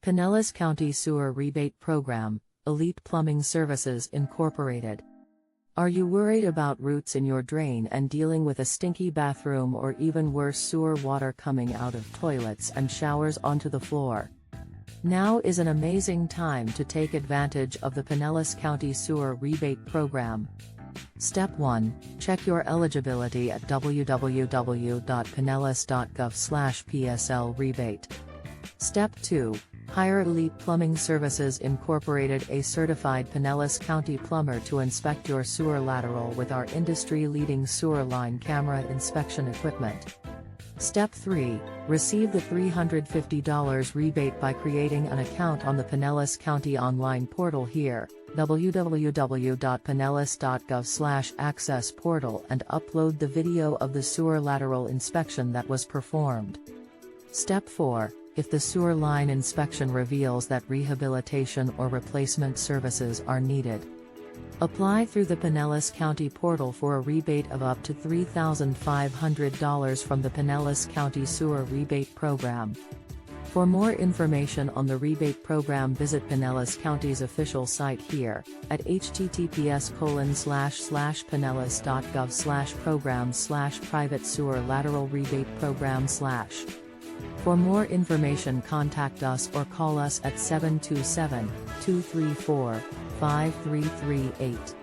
Pinellas County Sewer Rebate Program, Elite Plumbing Services Incorporated. Are you worried about roots in your drain and dealing with a stinky bathroom or even worse sewer water coming out of toilets and showers onto the floor? Now is an amazing time to take advantage of the Pinellas County Sewer Rebate Program. Step 1. Check your eligibility at www.pinellas.gov/PSL rebate. Step 2. Hire Elite Plumbing Services Incorporated, a certified Pinellas County plumber, to inspect your sewer lateral with our industry-leading sewer line camera inspection equipment. Step 3. Receive the $350 rebate by creating an account on the Pinellas County online portal here, www.pinellas.gov/access portal, and upload the video of the sewer lateral inspection that was performed. Step 4. If the sewer line inspection reveals that rehabilitation or replacement services are needed, apply through the Pinellas County portal for a rebate of up to $3,500 from the Pinellas County Sewer Rebate Program. For more information on the rebate program, visit Pinellas County's official site here, at https://pinellas.gov/program/private sewer lateral rebate program/. For more information, contact us or call us at 727-234-5338.